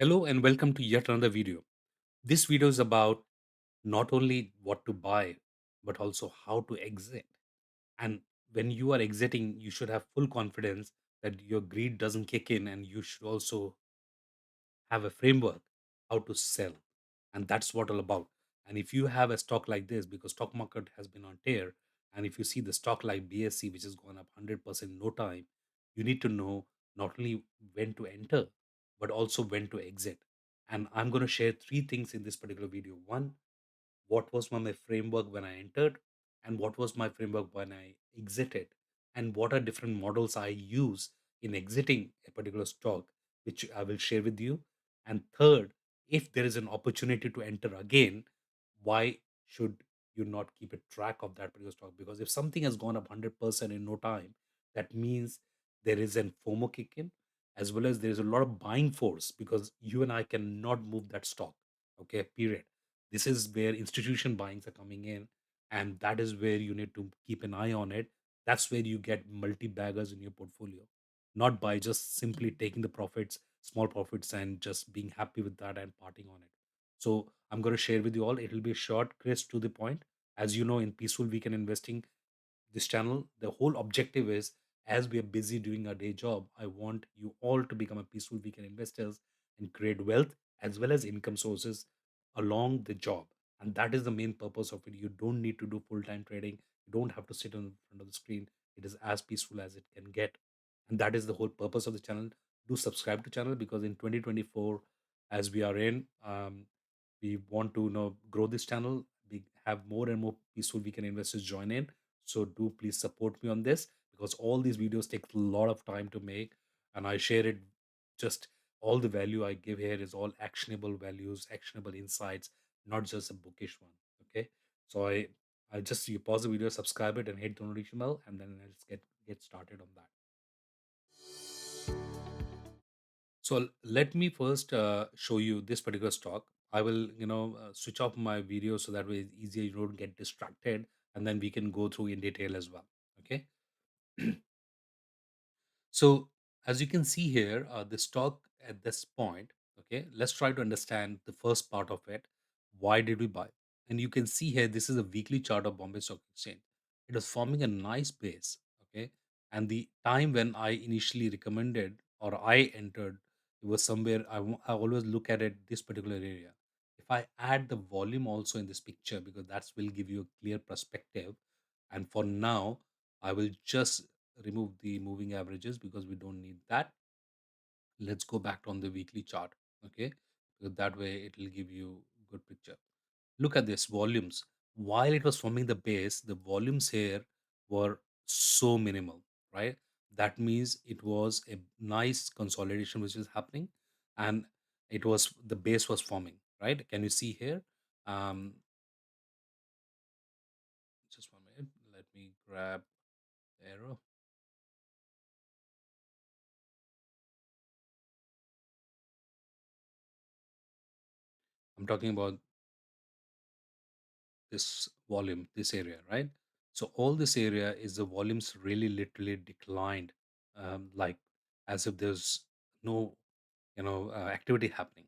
Hello and welcome to yet another video. This video is about not only what to buy, but also how to exit. And when you are exiting, you should have full confidence that your greed doesn't kick in, and you should also have a framework how to sell. And that's what all about. And if you have a stock like this, because stock market has been on tear, and if you see the stock like BSE, which has gone up 100% in no time, you need to know not only when to enter, but also when to exit. And I'm going to share three things in this particular video. One, what was my framework when I entered, and what was my framework when I exited, and what are different models I use in exiting a particular stock, which I will share with you. And third, if there is an opportunity to enter again, why should you not keep a track of that particular stock? Because if something has gone up 100% in no time, that means there is an FOMO kick in, as well as there is a lot of buying force because you and I cannot move that stock. Okay, period. This is where institution buyings are coming in, and that is where you need to keep an eye on it. That's where you get multi baggers in your portfolio, not by just simply taking the profits, small profits, and just being happy with that and parting on it. So I'm going to share with you all. It will be short, crisp, to the point. As you know, in Peaceful Weekend Investing, this channel, the whole objective is, as we are busy doing our day job, I want you all to become a peaceful weekend investors and create wealth as well as income sources along the job. And that is the main purpose of it. You don't need to do full-time trading. You don't have to sit in front of the screen. It is as peaceful as it can get. And that is the whole purpose of the channel. Do subscribe to channel, because in 2024, as we are in, we want to grow this channel. We have more and more peaceful weekend investors join in. So do please support me on this, because all these videos take a lot of time to make, and I share it, just all the value I give here is all actionable values, actionable insights, not just a bookish one. Okay. So I just, you pause the video, subscribe it, and hit the notification bell, and then let's get started on that. So let me first show you this particular stock. I will, switch off my video so that way it's easier, you don't get distracted, and then we can go through in detail as well. Okay. So as you can see here, the stock at this point, okay, let's try to understand the first part of it. Why did we buy? And you can see here, this is a weekly chart of Bombay Stock Exchange. It was forming a nice base, okay. And the time when I initially recommended or I entered, it was somewhere I always look at it this particular area. If I add the volume also in this picture, because that will give you a clear perspective. And for now, I will just remove the moving averages because we don't need that. Let's go back on the weekly chart. Okay, so that way it will give you good picture. Look at this volumes. While it was forming the base, the volumes here were so minimal, right? That means it was a nice consolidation which is happening, and it was, the base was forming, right? Can you see here? um just 1 minute, let me grab the arrow. I'm talking about this volume, this area, right? So all this area is the volumes really literally declined, like as if there's no, activity happening.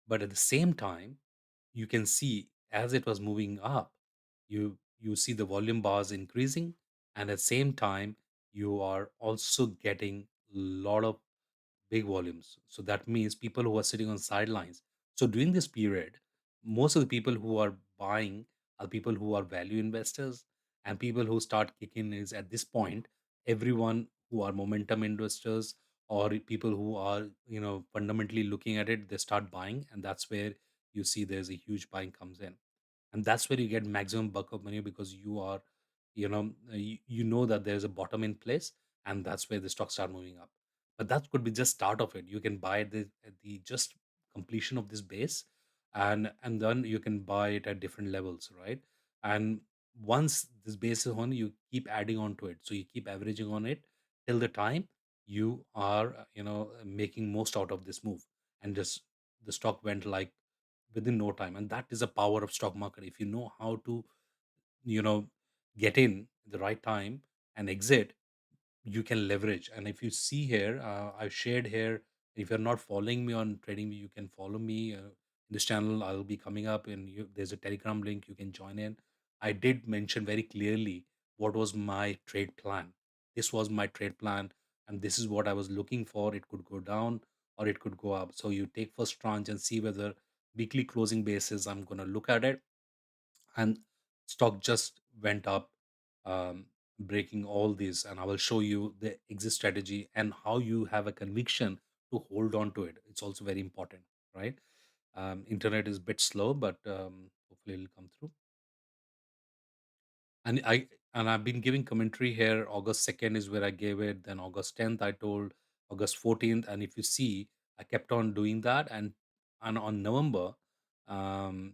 But at the same time, you can see as it was moving up, you see the volume bars increasing, and at the same time, you are also getting a lot of big volumes. So that means people who are sitting on sidelines. So during this period, most of the people who are buying are people who are value investors, and people who start kicking is at this point, everyone who are momentum investors, or people who are, fundamentally looking at it, they start buying, and that's where you see there's a huge buying comes in. And that's where you get maximum buck of money, because you are, you know that there's a bottom in place, and that's where the stocks start moving up. But that could be just start of it. You can buy at the just completion of this base, and then you can buy it at different levels, right? And once this base is on, you keep adding on to it, so you keep averaging on it till the time you are, making most out of this move. And just the stock went like within no time, and that is the power of stock market. If you know how to, you know get in the right time and exit, you can leverage. And if you see here, I've shared here If you're not following me on TradingView, you can follow me in this channel. I'll be coming up, and there's a Telegram link. You can join in. I did mention very clearly what was my trade plan. This was my trade plan, and this is what I was looking for. It could go down or it could go up. So you take first tranche and see whether weekly closing basis. I'm gonna look at it, and stock just went up, um, breaking all these, and I will show you the exit strategy and how you have a conviction to hold on to it. It's also very important, right? Internet is a bit slow, but hopefully it'll come through. And I've been giving commentary here. August 2nd is where I gave it, then August 10th I told, August 14th, and if you see, I kept on doing that. And on November, um,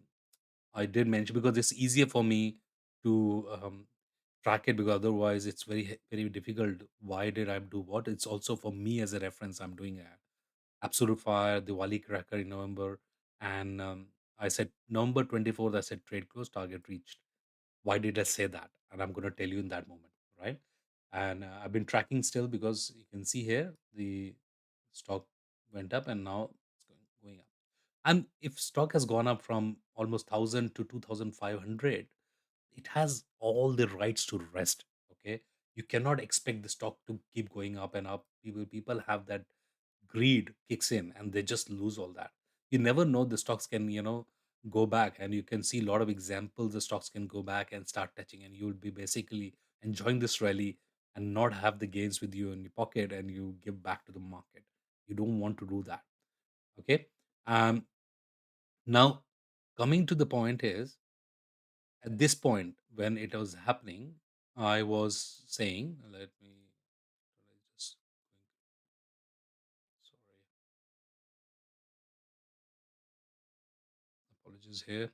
I did mention, because it's easier for me to track it, because otherwise it's very difficult. Why did I do what? It's also for me as a reference. I'm doing a Absolute Fire, Diwali Cracker in November, and I said November 24th. I said trade close, target reached. Why did I say that? And I'm going to tell you in that moment, right? And I've been tracking still, because you can see here the stock went up and now it's going up. And if stock has gone up from almost 1000 to 2500, it has all the rights to rest. Okay, you cannot expect the stock to keep going up and up. People have that greed kicks in, and they just lose all that. You never know, the stocks can, go back, and you can see a lot of examples. The stocks can go back and start touching, and you'll be basically enjoying this rally and not have the gains with you in your pocket, and you give back to the market. You don't want to do that. Okay. Now, coming to the point is, at this point when it was happening, I was saying, let me just, sorry, apologies here.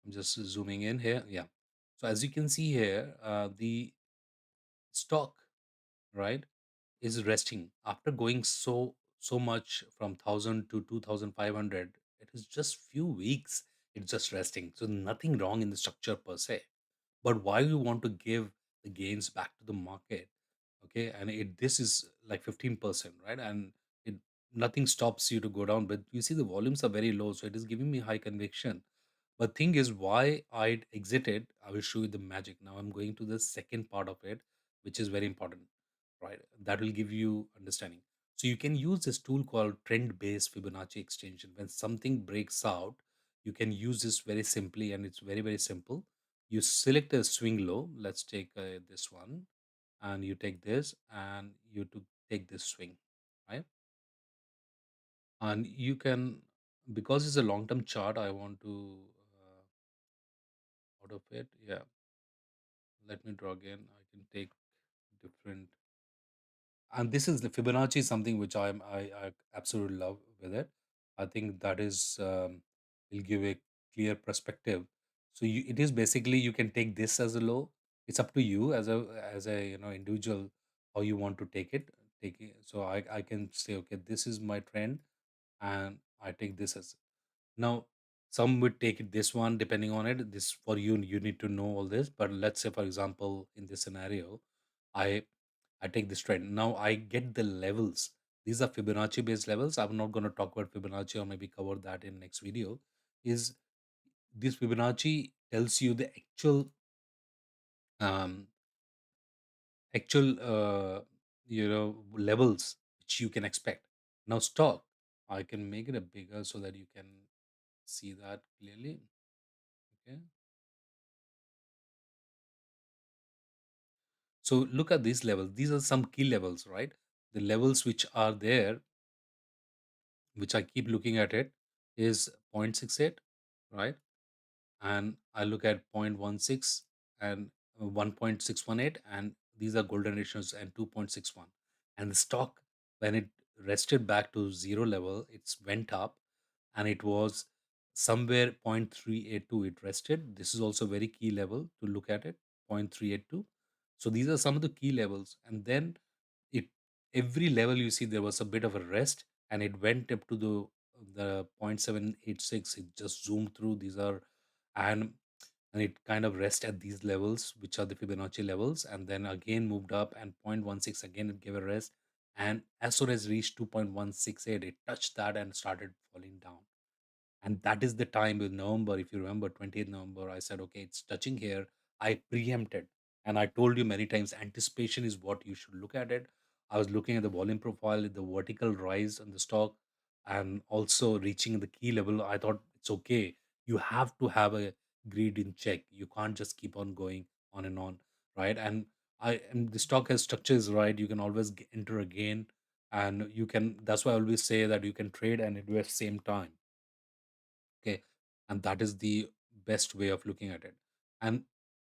I'm just zooming in here. Yeah. So as you can see here, the stock, right, is resting after going so much from 1000 to 2500. It is just few weeks. It's just resting. So nothing wrong in the structure per se. But why you want to give the gains back to the market? Okay, and this is like 15%, right? And it nothing stops you to go down, but you see the volumes are very low, so it is giving me high conviction. But thing is, why I exited, I will show you the magic. Now I'm going to the second part of it, which is very important, right? That will give you understanding. So you can use this tool called trend-based Fibonacci extension. When something breaks out, you can use this very simply, and it's very simple. You select a swing low. Let's take this one, and you take this, and you to take this swing, right? And you can, because it's a long-term chart, I want to out of it. Yeah, let me draw again. I can take different, and this is the Fibonacci is something which I absolutely love with it. I think that is will give a clear perspective. So it is basically, you can take this as a low. It's up to you as a individual, how you want to take it. Take it. So I can say, okay, this is my trend, and I take this as. Now, some would take it this one, depending on it. This for you, you need to know all this. But let's say, for example, in this scenario, I I take this trend. Now I get the levels. These are Fibonacci based levels. I'm not going to talk about Fibonacci, or maybe cover that in next video. Is this Fibonacci tells you the um, actual levels which you can expect. Now stock, I can make it a bigger so that you can see that clearly. Okay. So look at these levels. These are some key levels, right? The levels which are there, which I keep looking at it, is 0.68, right? And I look at 0.16 and 1.618, and these are golden ratios, and 2.61. And the stock, when it rested back to zero level, it's went up, and it was somewhere 0.382. It rested. This is also very key level to look at it, 0.382. So these are some of the key levels, and then it every level you see there was a bit of a rest, and it went up to the 0.786. It just zoomed through. These are, and and it kind of rest at these levels, which are the Fibonacci levels, and then again moved up, and 0.16 again it gave a rest, and as soon as reached 2.168, it touched that and started falling down. And that is the time with November, if you remember, 20th November, I said, okay, it's touching here. I preempted. And I told you many times, anticipation is what you should look at it. I was looking at the volume profile, the vertical rise on the stock, and also reaching the key level. I thought it's okay. You have to have a greed in check. You can't just keep on going on and on, right? And the stock has structures, right? You can always enter again, and you can. That's why I always say that you can trade and invest same time. Okay, and that is the best way of looking at it. And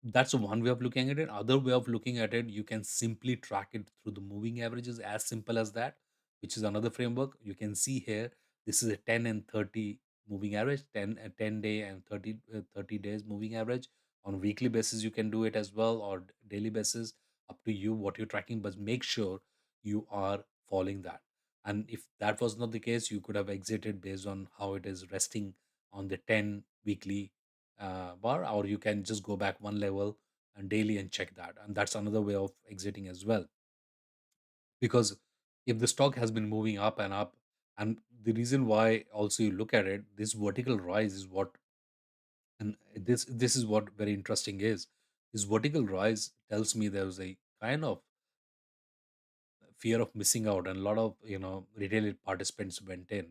that's one way of looking at it. Other way of looking at it, you can simply track it through the moving averages, as simple as that, which is another framework. You can see here, this is a 10 and 30 moving average, 10 day and 30 days moving average. On weekly basis you can do it as well, or daily basis, up to you what you're tracking, but make sure you are following that. And if that was not the case, you could have exited based on how it is resting on the 10 weekly bar, or you can just go back one level and daily and check that. And that's another way of exiting as well. Because if the stock has been moving up and up, and the reason why also you look at it, this vertical rise is what, and this is what very interesting is. This vertical rise tells me there was a kind of fear of missing out, and a lot of retail participants went in,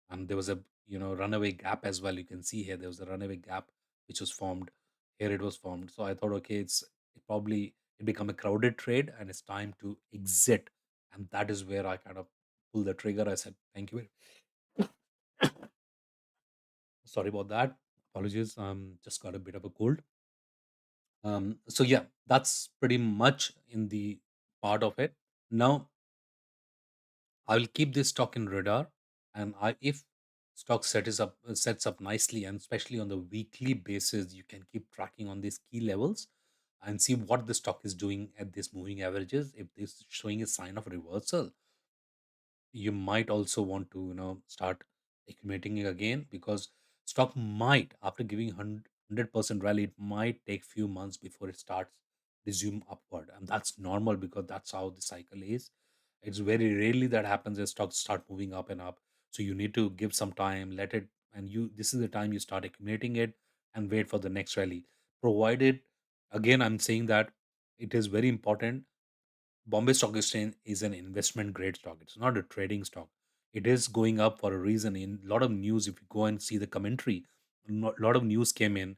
and there was a runaway gap as well. You can see here there was a runaway gap which was formed. Here it was formed, so I thought, okay, it become a crowded trade and it's time to exit. And that is where I kind of pulled the trigger. I said thank you. Sorry about that. Apologies, just got a bit of a cold. So yeah, that's pretty much in the part of it. Now I will keep this stock in radar, and if stock sets up nicely, and especially on the weekly basis, you can keep tracking on these key levels and see what the stock is doing at these moving averages. If this is showing a sign of reversal, you might also want to start accumulating it again, because stock might, after giving 100% rally, it might take few months before it starts resume upward, and that's normal because that's how the cycle is. It's very rarely that happens as stocks start moving up and up. So you need to give some time, let it, and you this is the time you start accumulating it and wait for the next rally. Provided, again I'm saying that it is very important, Bombay Stock Exchange is an investment grade stock. It's not a trading stock. It is going up for a reason. In a lot of news, if you go and see the commentary, a lot of news came in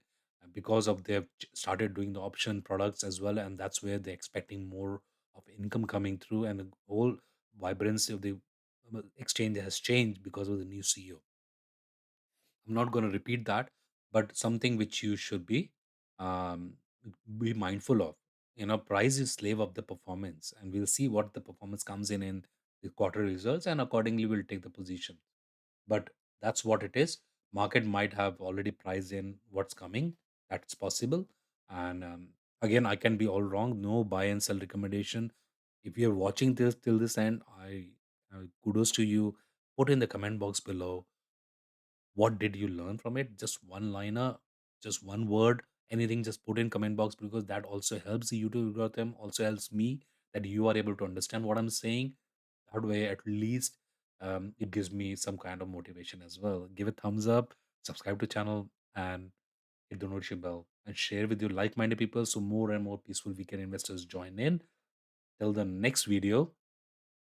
because of they've started doing the option products as well, and that's where they're expecting more of income coming through, and the whole vibrancy of the exchange has changed because of the new CEO. I'm not going to repeat that, but something which you should um, be mindful of. Price is slave of the performance, and we'll see what the performance comes in the quarter results, and accordingly we'll take the position. But that's what it is. Market might have already priced in what's coming. That's possible. And again, I can be all wrong. No buy and sell recommendation. If you're watching this till this end, I kudos to you. Put in the comment box below, what did you learn from it? Just one liner, just one word, anything, just put in comment box, because that also helps the YouTube algorithm, also helps me, that you are able to understand what I'm saying. That way, at least it gives me some kind of motivation as well. Give a thumbs up, subscribe to channel, and hit the notification bell, and share with your like-minded people so more and more peaceful weekend investors join in. Till the next video,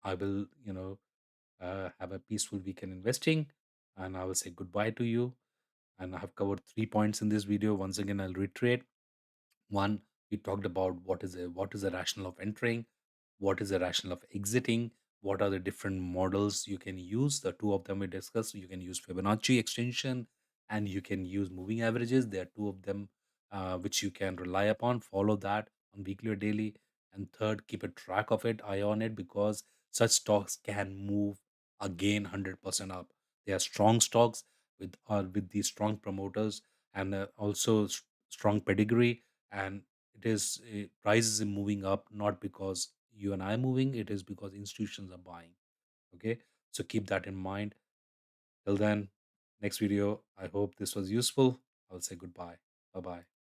I will, have a peaceful weekend investing, and I will say goodbye to you. And I have covered 3 points in this video. Once again, I'll reiterate. One, we talked about what is the rationale of entering, what is the rationale of exiting, what are the different models you can use. The two of them we discussed. You can use Fibonacci extension, and you can use moving averages. There are two of them which you can rely upon. Follow that on weekly or daily. And third, keep a track of it, eye on it, because such stocks can move again 100% up. They are strong stocks with these strong promoters, and also strong pedigree, and it is prices are moving up not because you and I are moving, it is because institutions are buying. Okay, so keep that in mind. Till then, next video, I hope this was useful. I'll say goodbye. Bye bye.